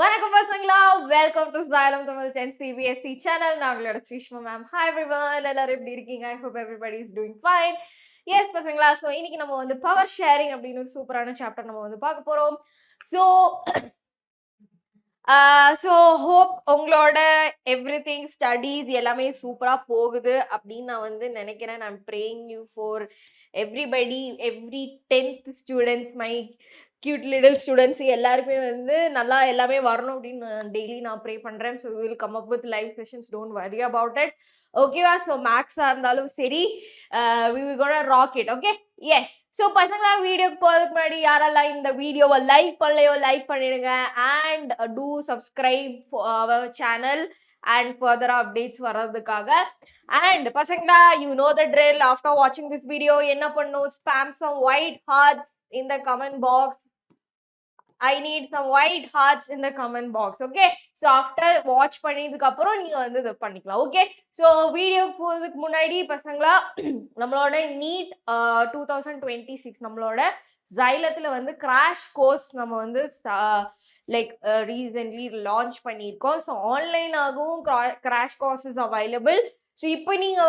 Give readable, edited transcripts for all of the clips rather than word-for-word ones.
வணக்கம் பசங்களா, welcome to Xylem CBSE channel. நான் உங்களோட ஸ்ரீஷ்மா மேம். ஹாய் எவ்ரிவன், எல்லாரும் எப்படி இருக்கீங்க? I hope everybody is doing fine. Yes பசங்களா, ஸோ இன்னைக்கு நம்ம வந்து பவர் ஷேரிங் அப்படின்னு ஒரு சூப்பரான சாப்டர் நம்ம வந்து பார்க்க போறோம். ஸோ ஹோப் உங்களோட எவ்ரிதிங் ஸ்டடீஸ் எல்லாமே சூப்பரா போகுது அப்படின்னு நான் வந்து நினைக்கிறேன். I'm praying you for everybody, every 10th students, my cute little students எல்லாருக்குமே வந்து நல்லா எல்லாமே வரணும் அப்படின்னு டெய்லி நான் ப்ரே பண்றேன். So will come up with live sessions, don't worry about it. ஓகேவா? ஸோ மேக்ஸா இருந்தாலும் சரி, we will gonna rock it. Okay, yes. So பசங்களா, வீடியோக்கு போகிறதுக்கு முன்னாடி யாரெல்லாம் இந்த வீடியோவை லைக் பண்ணலையோ லைக் பண்ணிடுங்க. And do subscribe our channel and further updates வர்றதுக்காக. அண்ட் பசங்களா, you know the drill. After வாட்சிங் திஸ் வீடியோ என்ன பண்ணும்? Spam some white hearts in the comment box. I need some white hearts in the comment box. Okay, so after watch பண்ணதுக்கு அப்புறம் நீங்க வந்து இத பண்ணிக்கலாம். ஓகே, so வீடியோ போறதுக்கு முன்னாடி பசங்களா, நம்மளோட NEET 2026 நம்மளோட Xylemல வந்து கிராஷ் கோர்ஸ் நம்ம வந்து லைக் ரீசன்ட்லி லான்ச் பண்ணியிருக்கோம். ஸோ ஆன்லைனாகவும் crash course is available. So இப்போ நீங்க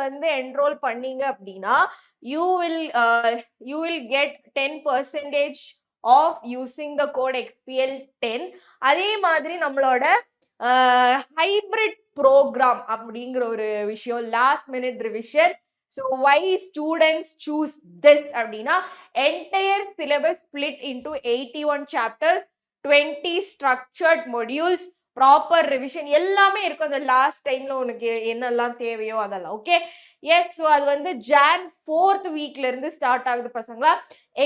வந்து என்ரோல் பண்ணீங்க அப்படின்னா you will get 10% of using the code XPL10. அதே மாதிரி நம்மளோட ஹைபிரிட் ப்ரோக்ராம் அப்படிங்கிற ஒரு விஷயம், last minute revision. So why students choose this அப்படின்னா, entire syllabus split into 81 chapters, 20 structured modules, proper revision எல்லாமே இருக்கும். அந்த லாஸ்ட் டைம்ல உனக்கு என்னெல்லாம் தேவையோ அதெல்லாம். Okay, yes. ஸோ அது வந்து Jan 4th வீக்ல இருந்து ஸ்டார்ட் ஆகுது பசங்களா.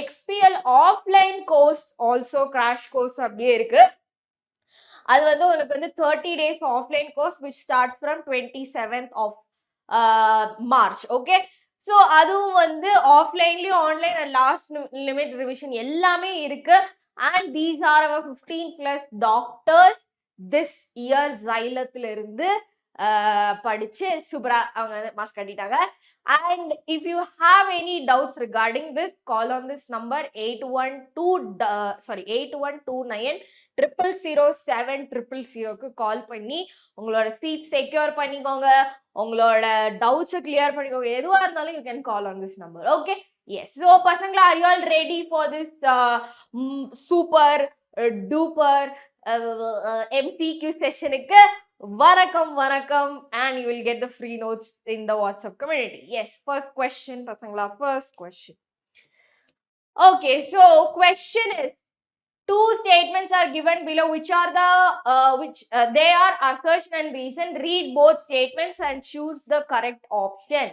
XPL offline course also crash course அப்படியே இருக்கு. அது வந்து உனக்கு வந்து 30 days offline course which starts from 27th of March. Okay, so அதுவும் வந்து ஆஃப்லைன்லயும் online and last limit revision எல்லாமே இருக்கு. And these are our 15+ doctors this year Xylemல இருந்து படிச்சு சூப்பரா அவங்க மாஸ்க் கட்டிட்டாங்க. And if you have any doubts regarding this, call on this number 8129000700க்கு கால் பண்ணி உங்களோட சீட் செக்யூர் பண்ணிக்கோங்க, உங்களோட டவுட்ஸை கிளியர் பண்ணிக்கோங்க. எதுவா இருந்தாலும் you can call on this number. Okay, yes. So பசங்களா, are you all ready for this super duper MCQ செஷனுக்கு? வணக்கம், and you will get the free notes in the WhatsApp community. Yes, first question பசங்களா, first question. Okay, so question is, two statements are given below, which are they are assertion and reason. Read both statements and choose the correct option.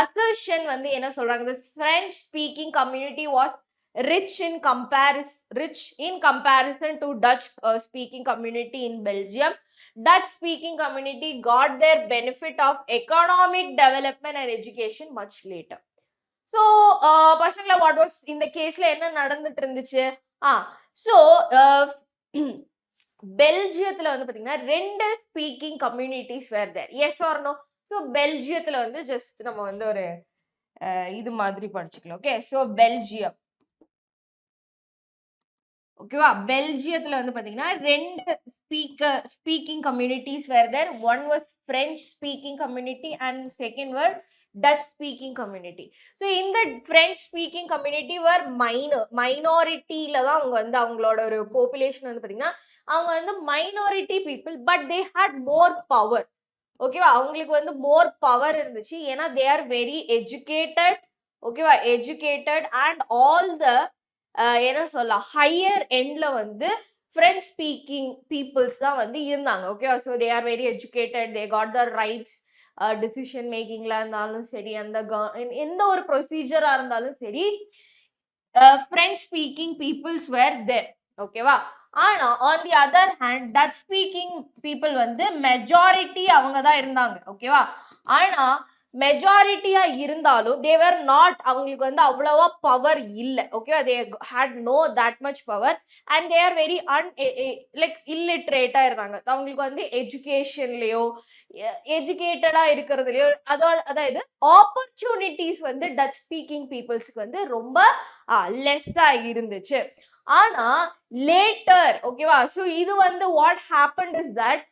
Assertion வந்து என்ன சொல்றாங்க? This French speaking community was rich in comparison to Dutch speaking community in Belgium. Dutch speaking community got their benefit of economic development and education much later. So பசங்களா, what was இந்த கேஸ்ல என்ன நடந்துட்டு இருந்துச்சு? So பெல்ஜியத்துல வந்து பாத்தீங்கன்னா 2 speaking communities were there. Yes or no? So பெல்ஜியத்துல வந்து ஜஸ்ட் நம்ம வந்து ஒரு இது மாதிரி படிச்சுக்கலாம். Okay, so Belgium. ஓகேவா? பெல்ஜியத்துல வந்து பாத்தீங்கன்னா 2 speaking communities were there. One was French speaking community and second word Dutch speaking community. So இந்த French speaking community were மைனாரிட்டியில தான் அவங்க வந்து அவங்களோட ஒரு பாப்புலேஷன் வந்து பார்த்தீங்கன்னா அவங்க வந்து minority people, but they had more power. ஓகேவா? அவங்களுக்கு வந்து மோர் பவர் இருந்துச்சு. ஏன்னா தே ஆர் வெரி எஜுகேட்டட். ஓகேவா? எஜுகேட்டட் அண்ட் ஆல் த என்ன சொல்லலாம், ஹையர் எண்ட்ல வந்து French speaking peoples தான் வந்து இருந்தாங்க. ஓகேவா? So they are very educated, they got the rights. Decision மேக்கிங்ல இருந்தாலும் சரி, அந்த எந்த ஒரு ப்ரொசீஜரா இருந்தாலும் சரி, French speaking peoples were there. ஓகேவா? ஆனா on the other hand touch speaking people வந்து மெஜாரிட்டி அவங்க தான் இருந்தாங்க. ஓகேவா? ஆனா மெஜாரிட்டியா இருந்தாலும் தேவர் நாட், அவங்களுக்கு வந்து அவ்வளவா பவர் இல்லை. ஓகேவா? They had no that much power and they are very like இல்லிட்ரேட்டா இருந்தாங்க. அவங்களுக்கு வந்து எஜுகேஷன்லயோ எஜுகேட்டடா இருக்கிறதுலயோ அதாவது ஆப்பர்ச்சுனிட்டிஸ் வந்து டச் ஸ்பீக்கிங் பீப்புள்ஸ்க்கு வந்து ரொம்ப லெஸ்ஸா இருந்துச்சு. ஆனா லேட்டர் ஓகேவா. ஸோ இது வந்து வாட் ஹேப்பன்ட் இஸ் தட்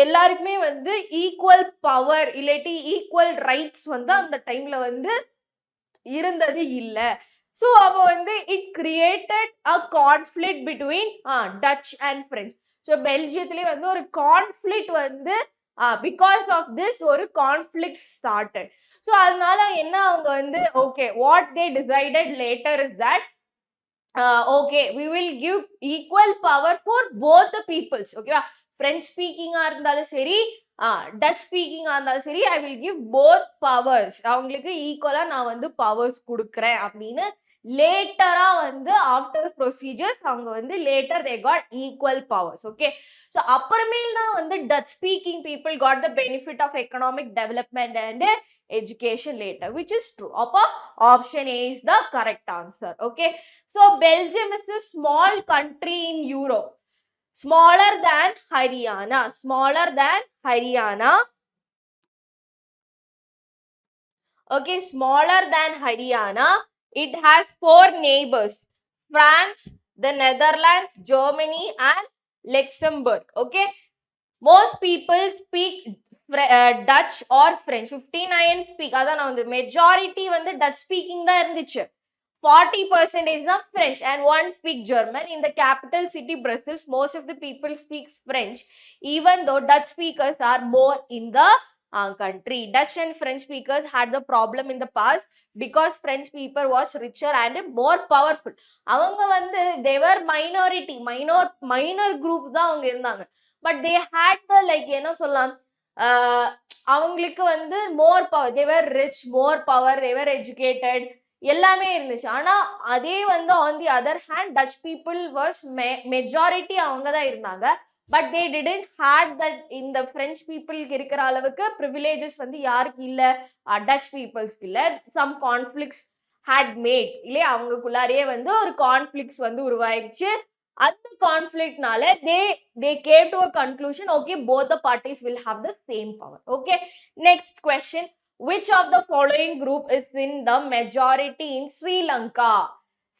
எல்லாருக்குமே வந்து ஈக்குவல் பவர் இல்லாட்டி ஈக்குவல் ரைட்ஸ் வந்து அந்த டைம்ல வந்து இருந்தது இல்ல. ஸோ அப்போ வந்து it created a conflict between Dutch and French. So பெல்ஜியத்திலே வந்து ஒரு கான்ஃப்ளிக்ட் வந்து பிகாஸ் ஆஃப் திஸ் ஒரு கான்ஃப்ளிக்ட் ஸ்டார்டட். ஸோ அதனால என்ன அவங்க வந்து okay what they decided later is that okay we will give equal power for both the peoples ஓகேவா. French speaking இருந்தாலும் சரி டச் ஸ்பீக்கிங் இருந்தாலும் சரி I will give both powers, அவங்களுக்கு ஈக்குவலா நான் வந்து பவர்ஸ் கொடுக்குறேன் அப்படின்னு லேட்டரா வந்து ஆஃப்டர் ப்ரொசீஜர்ஸ் அவங்க வந்து later they got equal powers. Okay so அப்புறமேல் தான் வந்து Dutch speaking people got the benefit of economic development and education later, which is true. Appa option A is the correct answer. Okay, so Belgium is a small country in Europe, smaller than Haryana, smaller than Haryana. Okay, smaller than Haryana. It has 4 neighbors: France, the Netherlands, Germany and Luxembourg. Okay, most people speak Dutch or French. 59 speak, அதான் நான் வந்து majority வந்து Dutch speaking தான் இருந்துச்சு. 40% தான் French and 1 speak German. In the capital city Brussels, most of the people speak French, even though Dutch speakers are more in the country. Dutch and French speakers had the problem in the past because French people was richer and more powerful. அவங்க வந்து they were minority, minor group தான் அவங்க இருந்தாங்க. But they had the like என்ன சொல்லலாம், அவங்களுக்கு வந்து more power, they were rich, more power, they were educated, எல்லாமே இருந்துச்சு. ஆனா அதே வந்து on the other hand Dutch people was majority அவங்க தான் இருந்தாங்க. But they didn't had that, இந்த பிரெஞ்ச் பீப்புளுக்கு இருக்கிற அளவுக்கு ப்ரிவிலேஜஸ் வந்து யாருக்கு இல்ல, டச் பீப்புள்ஸ்க்கு இல்ல. சம் கான்ஃப்ளிக்ட்ஸ் ஹேட் மேட் இல்லையா, அவங்களுக்குள்ளாரையே வந்து ஒரு கான்ஃப்ளிக்ட்ஸ் வந்து உருவாயிடுச்சு. அந்த கான்ஃப்ளிக்ட்னால they came to a conclusion, okay, both the parties will have the same power. Okay, next question. Which of the following group is in the majority in Sri Lanka?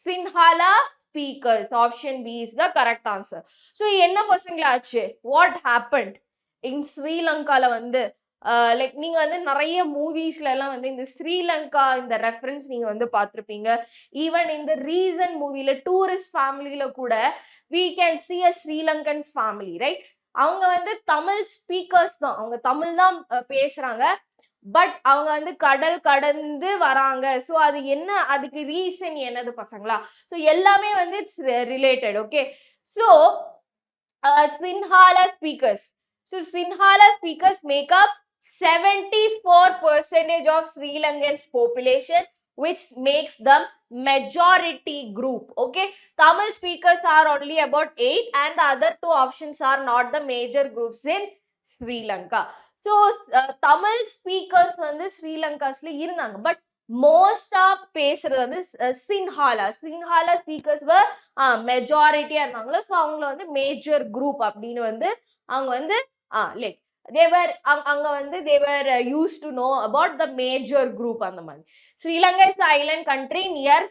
Sinhala speakers. Option B is the correct answer. So என்ன பசங்களாச்சு, what happened in Sri Lanka ல வந்து like நீங்க வந்து நிறைய மூவிஸ்ல எல்லாம் வந்து இந்த ஸ்ரீலங்கா இந்த ரெஃபரன்ஸ் நீங்க வந்து பார்த்திருப்பீங்க. ஈவன் இந்த ரீசன்ட் மூவில டூரிஸ்ட் ஃபேமிலியில கூட we can see a Sri Lankan family, right. அவங்க வந்து தமிழ் ஸ்பீக்கர்ஸ் தான், அவங்க தமிழ் தான் பேசுறாங்க. பட் அவங்க வந்து கடல் கடந்து வராங்க. ஸோ அது என்ன, அதுக்கு ரீசன் என்னது பசங்களா? ஸோ எல்லாமே வந்து it's related. Okay, so Sinhala speakers. So Sinhala speakers make up 74% of Sri Lankan's population, which makes them majority group. Okay, Tamil speakers are only about 8 and the other 2 options are not the major groups in Sri Lanka. So Tamil speakers வந்து ஸ்ரீலங்காஸ்ல இருந்தாங்க. But மோஸ்டா பேசுறது வந்து சின்ஹாலா speakers மெஜாரிட்டியா இருந்தாங்களோ. So அவங்கள வந்து major group அப்படின்னு வந்து அவங்க வந்து லைக் அங்க வந்து they were used to know about the major group அந்த மாதிரி. Sri Lanka is the island country near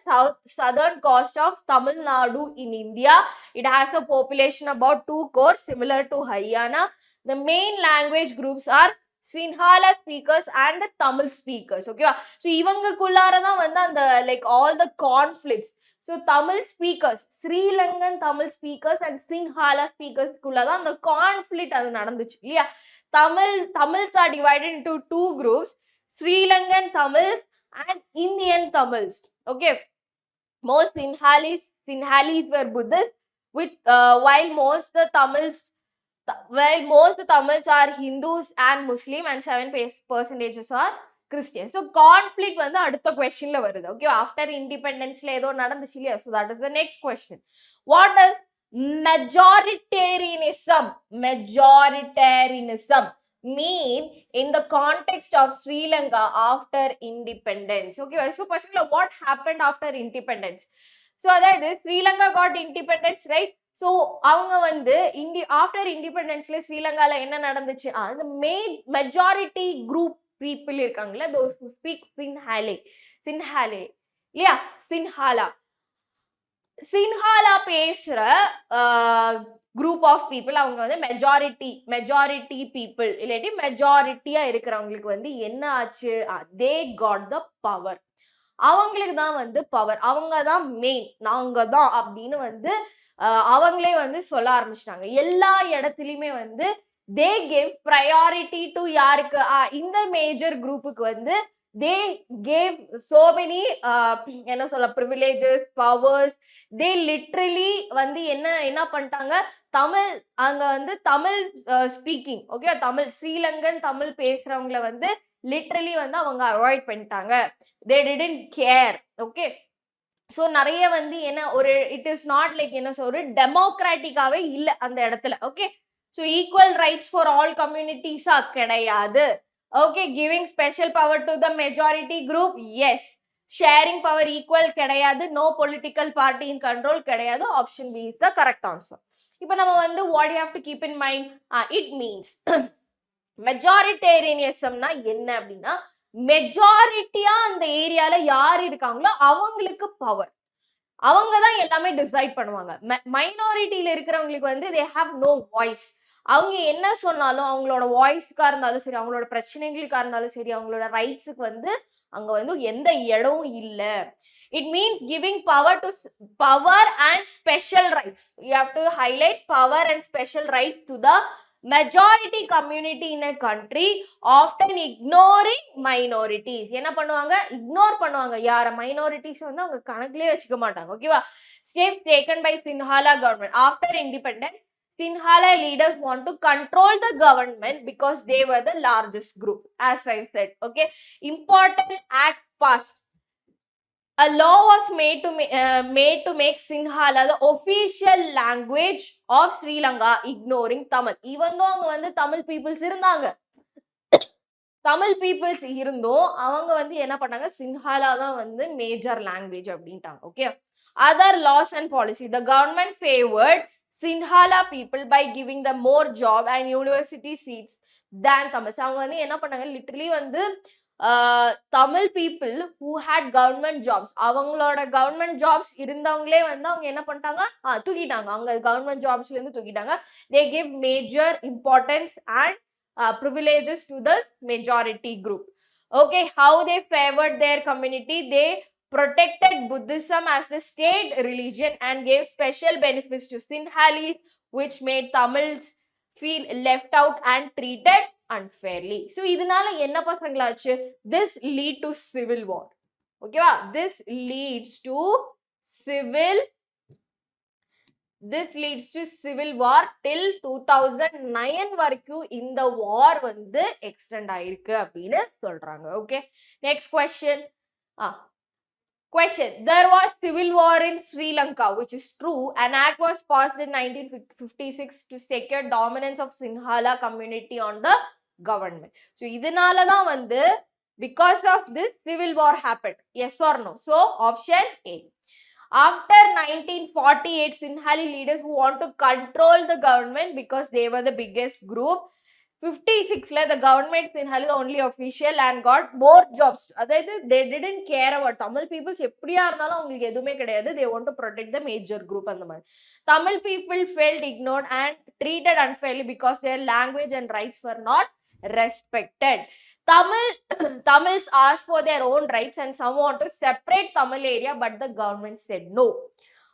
southern coast of Tamil Nadu in India. It has a population about 2 crores, similar to Haryana. The main language groups are Sinhala speakers and the Tamil speakers. Okay, so இவங்களுக்குள்ளார தான் வந்து அந்த like all the conflicts. So Tamil speakers, Sri Lankan Tamil speakers and Sinhala speakers குள்ள தான் அந்த conflict அது நடந்துச்சு இல்லையா. Tamils are divided into 2 groups, Sri Lankan Tamils and Indian Tamils. Okay, most Sinhalese were Buddhists, with while most the Tamils are Hindus and Muslim and 7% are Christian. So conflict வந்து அடுத்த questionல வருது. Okay, after independence-ல ஏதோ நடந்துச்சு இல்லையா. So that is the next question. What does majoritarianism mean in the context of Sri Lanka after independence? Okay, so question, what happened after independence? So அதாவது Sri Lanka got independence, right? So அவங்க வந்து after இண்டிபெண்டன்ஸ்ல ஸ்ரீலங்கால என்ன நடந்துச்சு, அந்த majority group people இருக்காங்கல்ல, those who speak Sinhala இல்லையா, Sinhala. சின்ஹாலா பேசுற குரூப் ஆஃப் பீப்புள் அவங்க வந்து மெஜாரிட்டி பீப்புள் இல்லாட்டி மெஜாரிட்டியா இருக்கிறவங்களுக்கு வந்து என்ன ஆச்சு, தே காட் த பவர். அவங்களுக்கு தான் வந்து பவர், அவங்க தான் மெயின், நாங்க தான் அப்படின்னு வந்து அவங்களே வந்து சொல்ல ஆரம்பிச்சிட்டாங்க. எல்லா இடத்துலயுமே வந்து தே கேவ் ப்ரையாரிட்டி டு யாருக்கு, இந்த மேஜர் குரூப்புக்கு வந்து they gave so many என்ன சொல்ல privileges, powers. they literally வந்து என்ன பண்ணிட்டாங்க, தமிழ் அங்க வந்து தமிழ் ஸ்பீக்கிங், ஓகே, தமிழ் ஸ்ரீலங்கன் தமிழ் பேசுறவங்கள வந்து லிட்ரலி வந்து அவங்க அவாய்ட் பண்ணிட்டாங்க. they didn't care, okay. So நிறைய வந்து என்ன ஒரு இட் இஸ் நாட் லைக் என்ன சொல்ற டெமோக்ராட்டிக்காவே இல்ல அந்த இடத்துல, okay. So equal rights for all கம்யூனிட்டிஸா கிடையாது. Okay, giving special power to the majority group, yes. Sharing power equal கிடையாது. No political party in control கிடையாது. Option B is the correct answer. இப்போ நம்ம வந்து what you have to keep in mind, it means மெஜாரிட்டேரியனிசம்னா என்ன அப்படின்னா, மெஜாரிட்டியா அந்த ஏரியால யார் இருக்காங்களோ அவங்களுக்கு பவர், அவங்க தான் எல்லாமே டிசைட் பண்ணுவாங்க. மைனாரிட்டியில இருக்கிறவங்களுக்கு வந்து they have no voice. அவங்க என்ன சொன்னாலும் அவங்களோட வாய்ஸ்க்கா இருந்தாலும் சரி, அவங்களோட பிரச்சனைகளுக்கா இருந்தாலும் சரி, அவங்களோட ரைட்ஸுக்கு வந்து அங்க வந்து எந்த இடமும் இல்ல. It means giving power and special rights. You have to highlight power and special rights to the majority community in a country, often ignoring minorities. என்ன பண்ணுவாங்க, இக்னோர் பண்ணுவாங்க யார, மைனாரிட்டிஸ் வந்து அவங்க கணக்குலயே வச்சுக்க மாட்டாங்க, ஓகேவா. Steps taken by Sinhala government after independence. Sinhala leaders want to control the government because they were the largest group, as I said, okay. Important act passed. A law was made to make Sinhala the official language of Sri Lanka, ignoring Tamil. Even though அவங்க வந்து Tamil peoples இருந்தாங்க, Tamil peoples இருந்தும் அவங்க வந்து என்ன பண்ணாங்க, சின்ஹாலா தான் வந்து மேஜர் லாங்குவேஜ் அப்படின்ட்டாங்க, okay. Other laws and policy, the government favored Sinhala people by giving them more job and university seats than Tamils. அவங்க வந்து என்ன பண்ணாங்க, லிட்டரலி வந்து Tamil people who had government jobs, அவங்களோட கவர்மெண்ட் ஜாப்ஸ் இருந்தவங்களே வந்து அவங்க என்ன பண்ணிட்டாங்க, தூக்கிட்டாங்க, அவங்க கவர்மெண்ட் ஜாப்ஸ்ல இருந்து தூக்கிட்டாங்க. They give major importance and privileges to the majority group. Okay, how they favored their community, they protected Buddhism as the state religion and gave special benefits to Sinhalese, which made Tamils feel left out and treated unfairly. So இதனால என்ன பசங்களாச்சு, this lead to civil war, ஓகேவா. this leads to civil war till 2009 வரைக்கும் இந்த war வந்து extend ஆயிருக்கு அப்படின்னு சொல்றாங்க, okay. Next question. There was civil war in Sri Lanka, which is true. An act was passed in 1956 to secure dominance of Sinhala community on the government. So இதனால தான் வந்து because of this civil war happened, yes or no. So option A. After 1948, Sinhali leaders who want to control the government because they were the biggest group. 56 the government Sinhali the only official and got more jobs. அதாவது they didn't care about Tamil peoples, எப்படியா இருந்தாலும் அவங்களுக்கு எதுவுமே கிடையாது, they want to protect the major group. அந்த மாதிரி Tamil people felt ignored and treated unfairly because their language and rights were not respected. Tamils asked for their own rights and some want to separate Tamil area, but the government said no.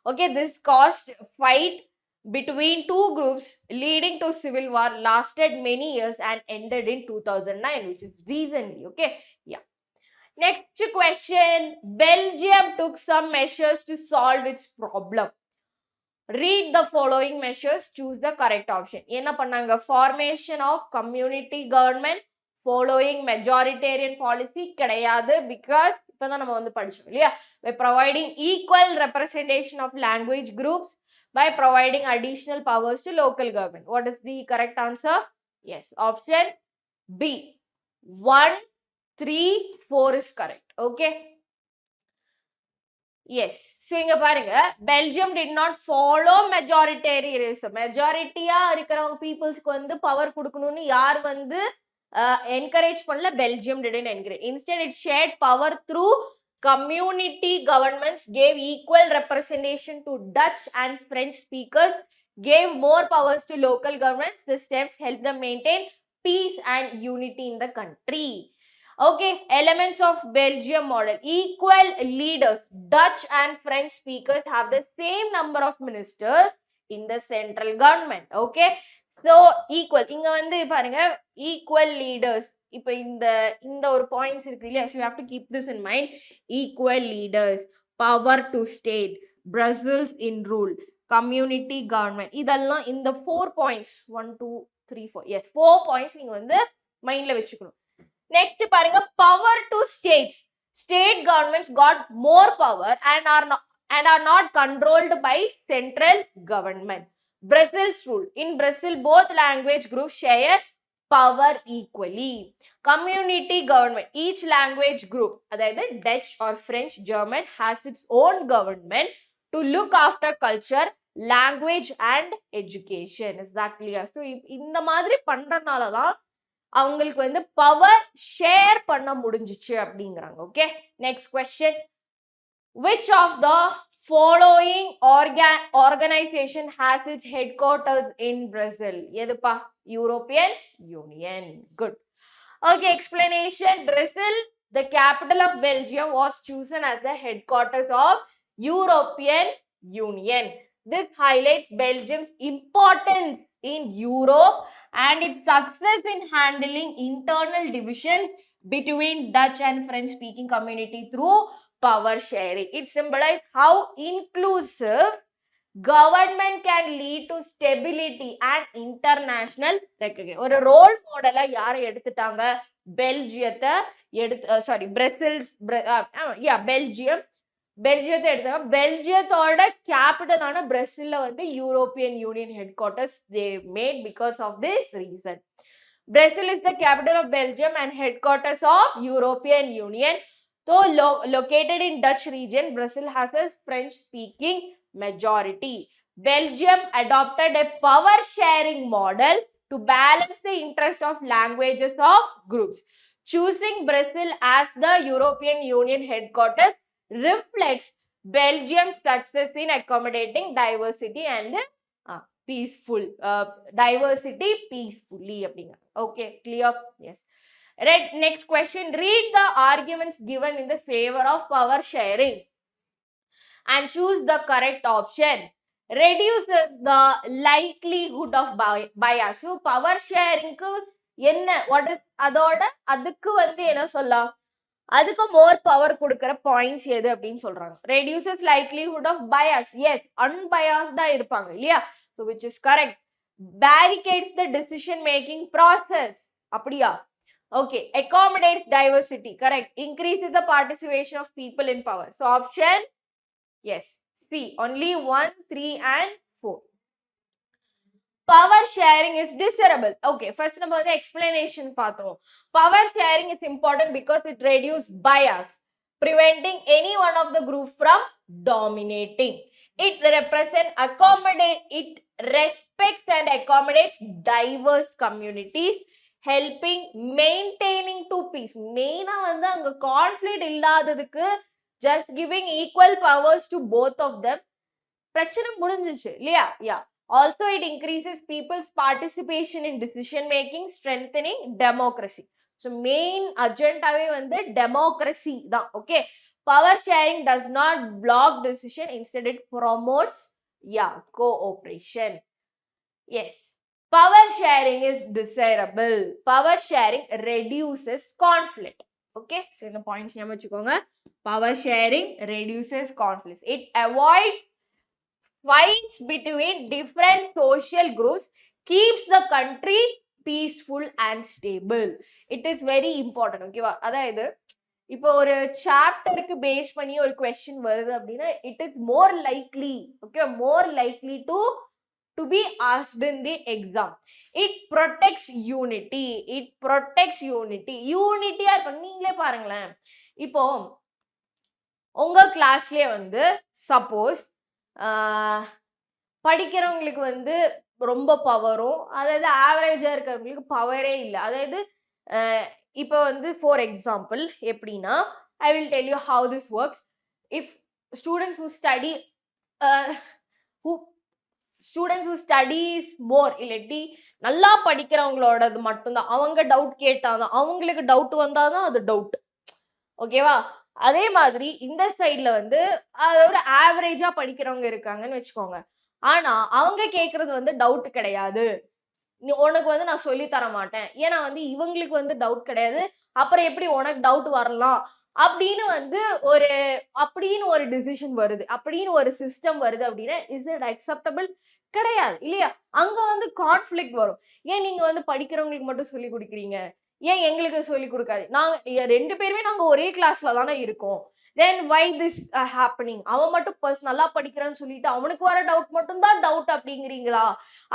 Okay, this caused fight between two groups leading to civil war, lasted many years and ended in 2009, which is recently, okay. Yeah. Next question. Belgium took some measures to solve its problem. Read the following measures, choose the correct option. என்ன பண்ணாங்க, formation of community government following majoritarian policy கிடையாது, because இப்பதான் நம்ம வந்து படிச்சோம் இல்லையா, by providing equal representation of language groups, by providing additional powers to local government. What is the correct answer? Yes, option B. 1, 3, 4 is correct, okay. Yes. So இங்க பாருங்க, Belgium did not follow majoritarianism. மெஜாரிட்டியா இருக்கிறவங்க பீப்புள்ஸ்க்கு வந்து power கொடுக்கணும்னு யார் வந்து encourage பண்ணல, Belgium didn't encourage. Instead it shared power through Community governments gave equal representation to Dutch and French speakers, gave more powers to local governments. The steps helped them maintain peace and unity in the country. Okay, elements of Belgium model. Equal leaders. Dutch and French speakers have the same number of ministers in the central government. Okay, so equal. இங்க வந்து பாருங்க equal leaders. இப்போ இந்த ஒரு points இருக்கு இல்லையா, so you have to keep this in mind. Equal leaders, power to state, Brussels in rule, community government, இதெல்லாம் இந்த 4 points 1 2 3 4 yes 4 points நீங்க வந்து மைண்ட்ல வச்சுக்கணும். நெக்ஸ்ட் பாருங்க power to states. State governments got more power and are not controlled by central government. Brussels rule. In Brazil, both language groups share power equally. Community government. Each language group, அதாவது Dutch or French, German, has its own government to look after culture, language and education. Is that clear? So இந்த மாதிரி பண்றனால தான் அவங்களுக்கு வந்து power share பண்ண முடிஞ்சிச்சு அப்படிங்கிறாங்க. Okay, next question. Which of the following organization has its headquarters in Brazil? எதுப்பா? European Union. Good. Okay, explanation. Brazil, the capital of Belgium, was chosen as the headquarters of European Union. This highlights Belgium's importance in Europe and its success in handling internal divisions between Dutch and French speaking community through power sharing. It symbolizes how inclusive government can lead to stability and international recognition. ஒரு role மாடலா யாரை எடுத்துட்டாங்க? பெல்ஜியத்தை பெல்ஜியத்தை எடுத்தாங்க. பெல்ஜியத்தோட கேபிட்டலான பிரசில்ல வந்து European union head quarters they made because of this reason. Brazil is the capital of Belgium and headquarters of European Union. So located in Dutch region, Brazil has a French speaking majority. Belgium adopted a power sharing model to balance the interest of languages of groups. Choosing Brazil as the European Union headquarters reflects Belgium's success in accommodating diversity and peaceful diversity peacefully. Okay, clear? Yes. Next question. Read the arguments given in the favor of power sharing and choose the correct option. Reduces the likelihood of bias. So power sharing என்ன what is அதோட அதுக்கு வந்து என்ன சொல்லலாம், அதுக்கு more power கொடுக்கிற points எது அப்படின்னு சொல்றாங்க. Reduces likelihood of bias. Yes, unbiased இருப்பாங்க இல்லையா, so which is correct. Barricades the decision making process. அப்படியா? Okay, accommodates diversity. Correct. Increases the participation of people in power. So option yes, C. Only 1, 3 and 4. Power sharing is desirable. Okay, first number the explanation பார்த்தோம். Power sharing is important because it reduces bias, preventing any one of the group from dominating. It respects and accommodates diverse communities, helping maintaining to peace. மெயினா வந்து அங்க conflict இல்லாததுக்கு just giving equal powers to both of them பிரச்சனை முடிஞ்சிச்சு இல்லையா? Yeah. Also, it increases people's participation in decision making, strengthening democracy. So, main agenda வந்து democracy தான். Okay. Power sharing does not block decision. Instead, it promotes cooperation. Yes. Power sharing is desirable. Power sharing reduces conflict. Okay. So, இந்த points ஞாபகம் வச்சுக்கோங்க. Power sharing reduces conflicts. It avoids fights between different social groups, keeps the country peaceful and stable. It is very important. Okay வா? அதாவது இப்போ ஒரு சாப்டருக்கு base பண்ணி ஒரு question வருது அப்படினா it is more likely, okay, more likely to be asked in the exam. It protects unity. It protects unity. Unity-ஆ இருப்பாங்க. நீங்களே பாருங்களேன், இப்போ உங்க கிளாஸ்லயே வந்து சப்போஸ் படிக்கிறவங்களுக்கு வந்து ரொம்ப பவரும், அதாவது ஆவரேஜா இருக்கிறவங்களுக்கு பவரே இல்லை. அதாவது இப்போ வந்து ஃபார் எக்ஸாம்பிள் எப்படின்னா, I will tell you how this works. If students who study more இல்லாட்டி நல்லா படிக்கிறவங்களோடது மட்டும்தான் அவங்க டவுட் கேட்டாதான், அவங்களுக்கு டவுட் வந்தாதான் அது டவுட். ஓகேவா? அதே மாதிரி இந்த சைட்ல வந்து ஒரு ஆவரேஜா படிக்கிறவங்க இருக்காங்கன்னு வச்சுக்கோங்க. ஆனா அவங்க கேக்குறது வந்து டவுட் கிடையாது, உனக்கு வந்து நான் சொல்லி தர மாட்டேன், ஏன்னா வந்து இவங்களுக்கு வந்து டவுட் கிடையாது, அப்புறம் எப்படி உனக்கு டவுட் வரலாம் அப்படின்னு வந்து ஒரு டிசிஷன் வருது, அப்படின்னு ஒரு சிஸ்டம் வருது அப்படின்னா இஸ் இட் அக்செப்டபிள்? கிடையாது இல்லையா? அங்க வந்து கான்ஃபிளிக்ட் வரும். ஏன் நீங்க வந்து படிக்கிறவங்களுக்கு மட்டும் சொல்லி கொடுக்குறீங்க, ஏன் எங்களுக்கு சொல்லி கொடுக்காது? நாங்க 2 பேருமே நாங்க ஒரே கிளாஸ்ல தானே இருக்கோம். then why this happening? அவன் மட்டும் நல்லா படிக்கிறான்னு சொல்லிட்டு அவனுக்கு வர டவுட் மட்டும் தான் டவுட் அப்படிங்கிறீங்களா?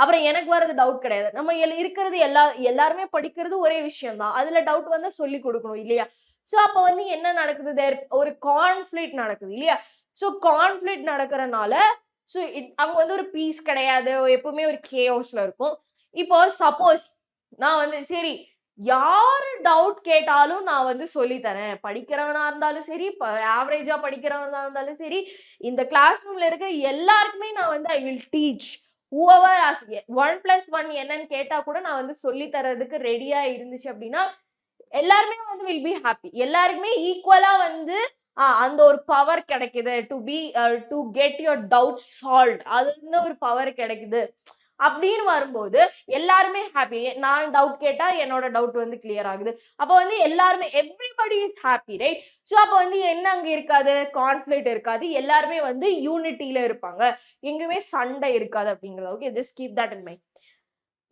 அப்புறம் எனக்கு வரது டவுட் கிடையாது. நம்ம இருக்கிறது எல்லாருமே படிக்கிறது ஒரே விஷயம் தான், அதுல டவுட் வந்தா சொல்லி கொடுக்கணும் இல்லையா? சோ அப்ப வந்து என்ன நடக்குது, ஒரு கான்ஃபிளிக்ட் நடக்குது இல்லையா? சோ கான்ஃபிளிக்ட் நடக்கிறனால சோ அங்க வந்து ஒரு பீஸ் கிடையாது, எப்பவுமே ஒரு கேஓஸ்ல இருக்கும். இப்போ சப்போஸ் நான் வந்து சரி யாரு டவுட் கேட்டாலும் நான் வந்து சொல்லி தரேன், படிக்கிறவனா இருந்தாலும் சரி, ஆவரேஜா படிக்கிறவனா இருந்தாலும் சரி, இந்த கிளாஸ் ரூம்ல இருக்கிற எல்லாருக்குமே நான் வந்து I will teach whoever as 1+1 என்னன்னு கேட்டா கூட நான் வந்து சொல்லி தரதுக்கு ரெடியா இருந்துச்சு அப்படின்னா எல்லாருமே வந்து வில் பி ஹாப்பி. எல்லாருக்குமே ஈக்குவலா வந்து அந்த ஒரு பவர் கிடைக்குது, to get your doubt solve, அது ஒரு பவர் கிடைக்குது அப்படின்னு வரும்போது எல்லாருமே ஹாப்பி. நான் டவுட் கேட்டா என்னோட டவுட் வந்து கிளியர் ஆகுது, அப்ப வந்து எல்லாருமே everybody is happy, right? So அப்ப வந்து என்ன அங்க இருக்காது, கான்ஃபிளிக்ட் இருக்காது, எல்லாருமே வந்து யூனிட்டில இருப்பாங்க, எங்குமே சண்டை இருக்காது அப்படிங்கிறது. Okay, just keep that in mind.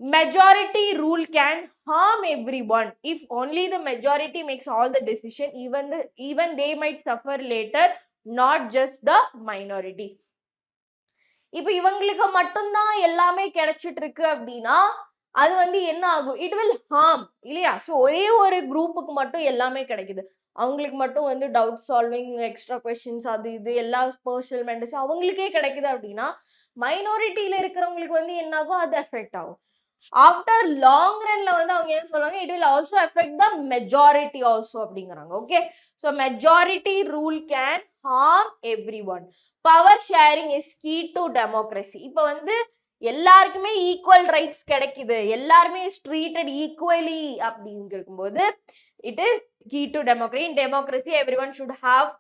Majority rule can harm everyone. If only the majority makes all the decision, even they might suffer later, not just the minority. இப்போ இவங்களுக்கு மட்டும்தான் எல்லாமே கிடைச்சிட்டு இருக்கு அப்படின்னா அது வந்து என்ன ஆகும், இட் வில் ஹார்ம் இல்லையா? ஸோ ஒரே ஒரு குரூப்புக்கு மட்டும் எல்லாமே கிடைக்குது, அவங்களுக்கு மட்டும் வந்து டவுட் சால்விங், எக்ஸ்ட்ரா கொஸ்டின்ஸ், அது இது எல்லா பர்சனல் மெண்டர்ஸ் அவங்களுக்கே கிடைக்குது அப்படின்னா மைனாரிட்டியில இருக்கிறவங்களுக்கு வந்து என்ன ஆகும், அது எஃபெக்ட் ஆகும். ஆஃப்டர் லாங் ரன்ல வந்து அவங்க என்ன சொல்றாங்க, it will also effect the majority also அப்படிங்கிறாங்க. Okay, so majority rule can harm everyone. Power sharing is key to democracy. இப்போ வந்து எல்லாருக்குமே ஈக்குவல் ரைட்ஸ் கிடைக்குது, எல்லாருமே ட்ரீட்டட் ஈக்குவலி அப்படின்னு இருக்கும்போது it is key to democracy. In democracy everyone should have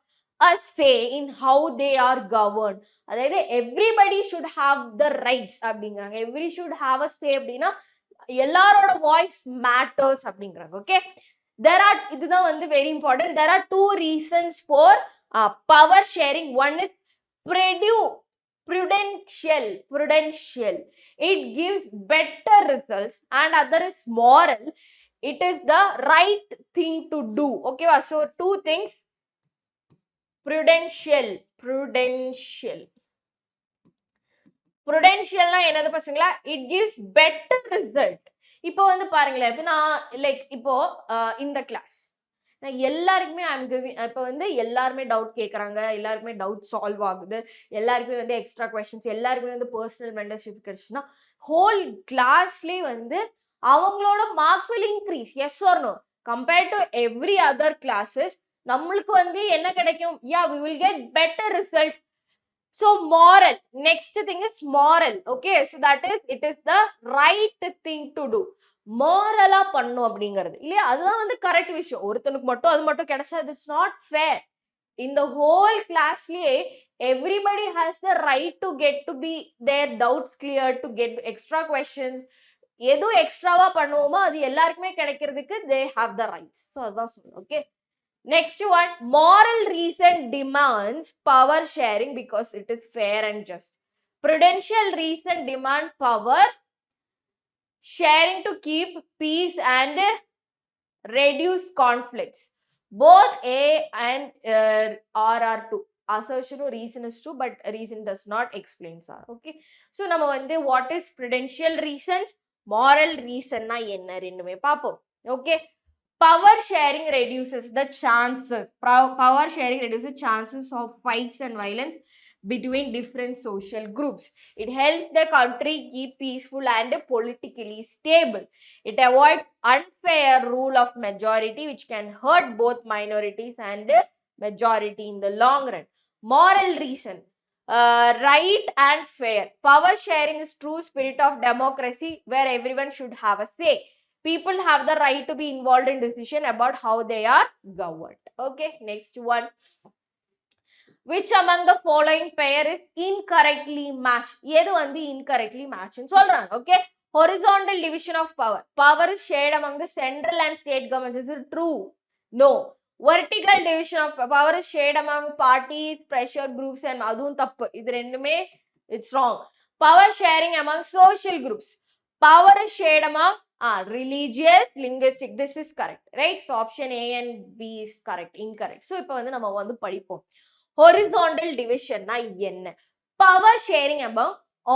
a say in how they are governed. அதாவது everybody should have the rights அப்படிங்கிறாங்க. every should have a say அப்படின்னா எல்லாரோட voice matters அப்படிங்கிறாங்க. Okay, there are, இதுதான் வந்து very important, there are two reasons for power sharing. One is prudential, it gives better results, and other is moral, it is the right thing to do. Okay, so two things. ப்ருடென்ஷியல்னா என்னது பசங்களா, it gives better result. இப்போ வந்து பாருங்களேன், இப்போ நான் like இப்போ இந்த class எல்லாருக்குமே இப்போ வந்து எல்லாருமே டவுட் கேட்குறாங்க, எல்லாருக்குமே டவுட் சால்வ் ஆகுது, எல்லாருக்குமே வந்து எக்ஸ்ட்ரா கொஸ்டின்ஸ், எல்லாருக்குமே வந்து பர்சனல் மெண்டர்ஷிப் கிடைச்சுன்னா ஹோல் கிளாஸ்லேயே வந்து அவங்களோட marks will increase. Yes or no? Compared to every other classes நம்மளுக்கு வந்து என்ன கிடைக்கும், we will get better result. So moral, next thing is moral. Okay, so that is, it is the right thing to do. மோரலா பண்ணும் அப்படிங்கிறது இல்லையா, அதுதான் வந்து correct விஷயம். ஒருத்தனுக்கு மட்டும் அது மட்டும் கிடைச்சா இட்ஸ் நாட் ஃபேர். இந்த whole கிளாஸ்லயே everybody has the right to get to be their doubts cleared, to get extra questions. எது எக்ஸ்ட்ராவா பண்ணுவோமோ அது எல்லாருக்குமே கிடைக்கிறதுக்கு they have the rights. So அதான் சொல்றேன். Okay, next one, moral reason demands power sharing because it is fair and just. Prudential reason demand power sharing to keep peace and reduce conflicts. Both A and R are true. Assertion or reason is true, but reason does not explain R. Okay, so நம்ம வந்து what is prudential reasons, moral reason na enna rendume paapom. Okay, power sharing reduces the chances. Power sharing reduces chances of fights and violence between different social groups. It helps the country keep peaceful and politically stable. It avoids unfair rule of majority which can hurt both minorities and majority in the long run. Moral reason, right and fair. Power sharing is true spirit of democracy where everyone should have a say. People have the right to be involved in decision about how they are governed. Okay, next one. Which among the following pair is incorrectly matched? எது வந்து incorrectly matched ன்னு சொல்றாங்க. Okay, horizontal division of power. Power is shared among the central and state governments. Is it true? No. Vertical division of power is shared among parties, pressure groups and அதுவும் தப்பு. இது ரெண்டுமே it's wrong. Power sharing among social groups. Power is shared among religious, linguistic. This is correct, right? So option A and B is correct. Incorrect. So இப்போ வந்து நம்ம வந்து படிப்போம். Horizontal division na என்ன? Power sharing among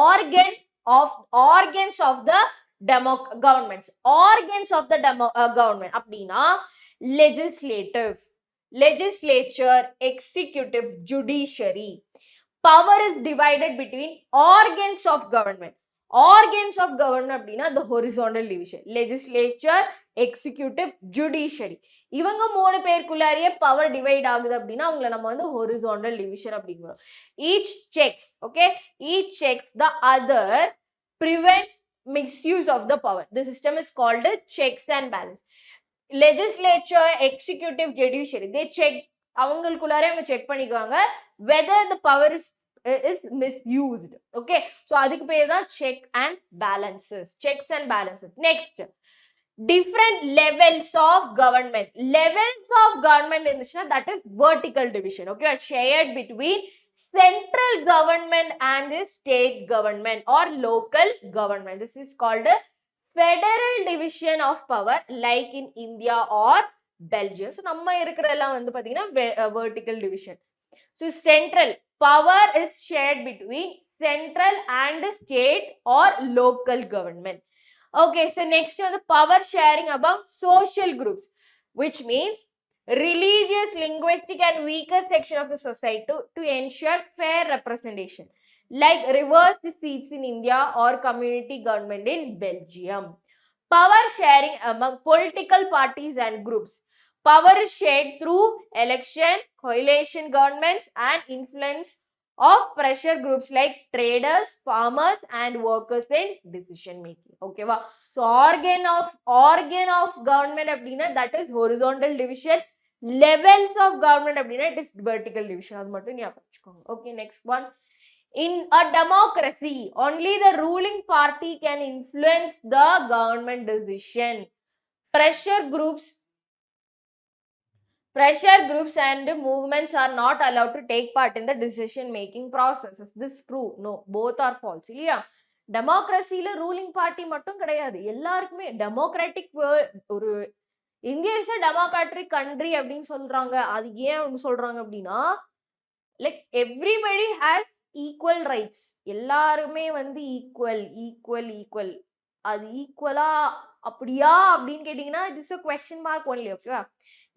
organs of the governments. Organs of the government அப்படினா legislature, executive, judiciary. Power is divided between organs of government. Organs of government அப்படினா the horizontal division. Legislature, executive, judiciary. இவங்க மூணு பேருக்குள்ளாரியே power divide ஆகுது அப்படின்னா அவங்கள நம்ம வந்து horizontal division அப்படிங்கிறோம். each checks the other, prevents misuse of the power. The system is called checks and balance. Legislature, executive, judiciary, they check, அவங்களுக்குள்ளாரே அவங்க check பண்ணிக்குவாங்க whether the power is misused. Okay, so அதுக்கு பேர் தான் check and balances. Checks and balances. Next, different levels of government. Levels of government இருந்துச்சுன்னா that is vertical division. Okay, shared between central government and the state government or local government. This is called a federal division of power like in India or Belgium. So நம்ம இருக்கிறதெல்லாம் வந்து பாத்தீங்கன்னா vertical division. So central power is shared between central and state or local government. Okay, so next on the power sharing among social groups, which means religious, linguistic and weaker section of the society to ensure fair representation, like reverse the seats in India or community government in Belgium. Power sharing among political parties and groups. Power is shared through election, coalition governments and influence of pressure groups like traders, farmers and workers in decision making. Okay va? So organ of government அப்படினா that is horizontal division. Levels of government அப்படினா it is vertical division. அது மட்டும் ஞாபகம் வச்சுக்கோங்க. Okay, next one. In a democracy, only the ruling party can influence the government decision. Pressure groups and movements are not allowed to take part in the decision making process. Is this true? No, both are false. இல்லையா? டெமோக்ரஸில ruling party மட்டும் கிடையாது, எல்லாருக்குமே democratic ஒரு India is a democratic country அப்படின்னு சொல்றாங்க. அது ஏன் சொல்றாங்க அப்படின்னா like everybody has equal rights. எல்லாருமே வந்து ஈக்குவல். அது ஈக்குவலா அப்படியா அப்படின்னு கேட்டீங்கன்னா it is a question mark only. ஓகேவா?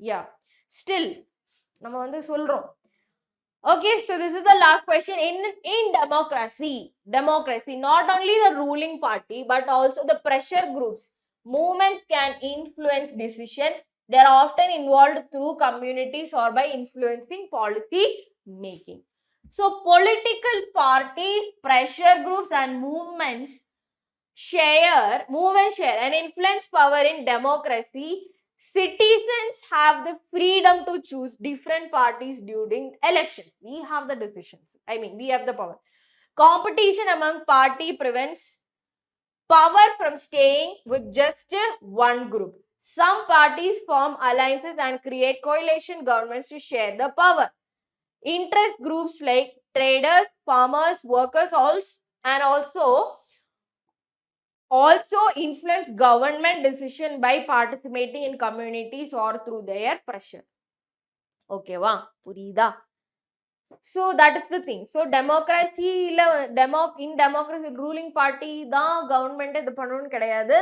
யா, still நம்ம வந்து சொல்றோம். Okay, so this is the last question. In democracy, not only the ruling party but also the pressure groups, movements can influence decision. They are often involved through communities or by influencing policy making. So political parties, pressure groups and movements share and influence power in democracy. Citizens have the freedom to choose different parties during elections. We have the decisions. We have the power. Competition among party prevents power from staying with just one group. Some parties form alliances and create coalition governments to share the power. Interest groups like traders, farmers, workers also influence government decision by participating in communities or through their pressure. Okay va? புரியுதா? So that is the thing. So democracy in democracy ruling party தான் government இது பண்ணணும்னு கிடையாது.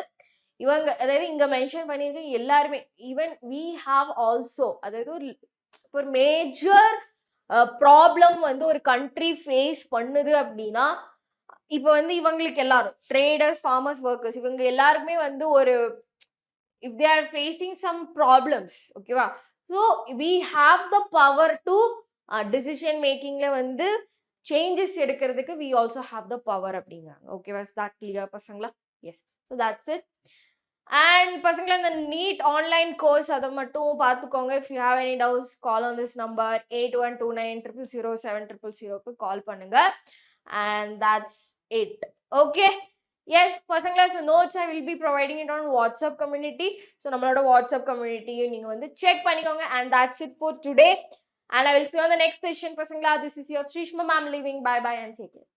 இவங்க அதாவது இங்க mention பண்ணிருக்க எல்லாருமே even we have also அதாவது ஒரு மேஜர் ப்ராப்ளம் வந்து ஒரு கண்ட்ரி ஃபேஸ் பண்ணுது அப்படின்னா இப்போ வந்து இவங்களுக்கு எல்லாரும் ட்ரேடர்ஸ், ஃபார்மர்ஸ், ஒர்க்கர்ஸ் இவங்க எல்லாருக்குமே வந்து ஒரு if they are facing some problems, ஓகேவா, so we have the power to decision makingல வந்து சேஞ்சஸ் எடுக்கிறதுக்கு we also have the power அப்படிங்கிறாங்க. ஓகேவா? இஸ் தட் கிளியர் பசங்களா? Yes. So that's it. And பசங்களா, இந்த நீட் ஆன்லைன் கோர்ஸ் அதை மட்டும் பார்த்துக்கோங்க. If you have any doubts call on this number 8129000700க்கு கால் பண்ணுங்க. And that's it. Okay. Yes பசங்களா, so notes I will be providing it on WhatsApp community. So நம்மளோட WhatsApp கம்யூனிட்டியும் நீங்கள் வந்து செக் பண்ணிக்கோங்க. And that's it for today. And I will see you on the next session, Pasangla. This is your Shrishma ma'am leaving. Bye bye and take care.